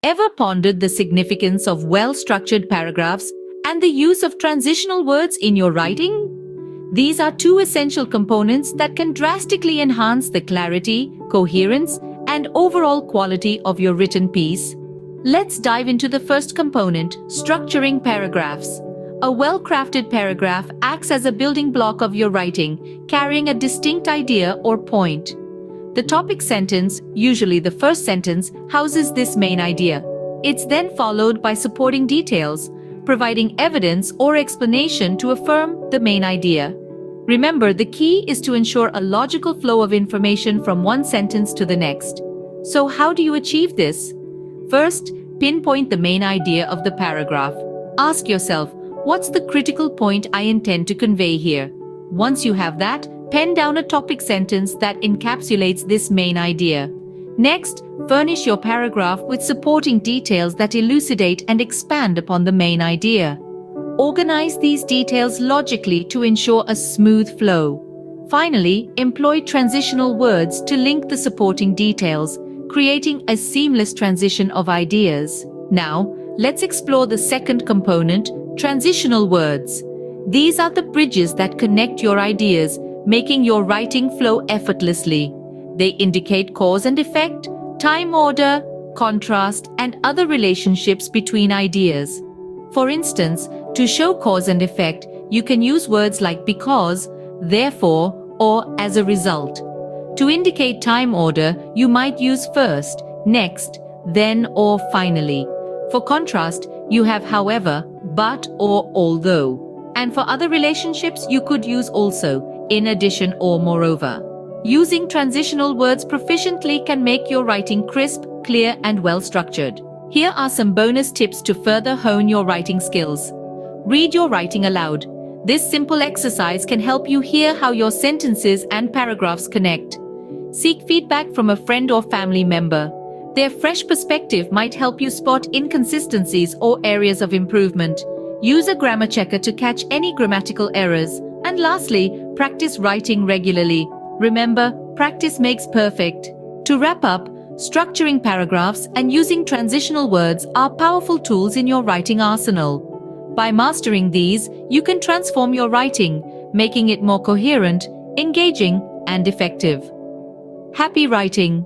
Ever pondered the significance of well-structured paragraphs and the use of transitional words in your writing? These are two essential components that can drastically enhance the clarity, coherence, and overall quality of your written piece. Let's dive into the first component, structuring paragraphs. A well-crafted paragraph acts as a building block of your writing, carrying a distinct idea or point. The topic sentence, usually the first sentence, houses this main idea. It's then followed by supporting details, providing evidence or explanation to affirm the main idea. Remember, the key is to ensure a logical flow of information from one sentence to the next. So how do you achieve this? First, pinpoint the main idea of the paragraph. Ask yourself, what's the critical point I intend to convey here? Once you have that, pen down a topic sentence that encapsulates this main idea. Next, furnish your paragraph with supporting details that elucidate and expand upon the main idea. Organize these details logically to ensure a smooth flow. Finally, employ transitional words to link the supporting details, creating a seamless transition of ideas. Now, let's explore the second component, transitional words. These are the bridges that connect your ideas, making your writing flow effortlessly. They indicate cause and effect, time order, contrast, and other relationships between ideas. For instance, to show cause and effect, you can use words like because, therefore, or as a result. To indicate time order, you might use first, next, then, or finally. For contrast, you have however, but, or although. And for other relationships, you could use also, in addition, or moreover. Using transitional words proficiently can make your writing crisp, clear, and well-structured. Here are some bonus tips to further hone your writing skills. Read your writing aloud. This simple exercise can help you hear how your sentences and paragraphs connect. Seek feedback from a friend or family member. Their fresh perspective might help you spot inconsistencies or areas of improvement. Use a grammar checker to catch any grammatical errors. And lastly, practice writing regularly. Remember, practice makes perfect. To wrap up, structuring paragraphs and using transitional words are powerful tools in your writing arsenal. By mastering these, you can transform your writing, making it more coherent, engaging, and effective. Happy writing!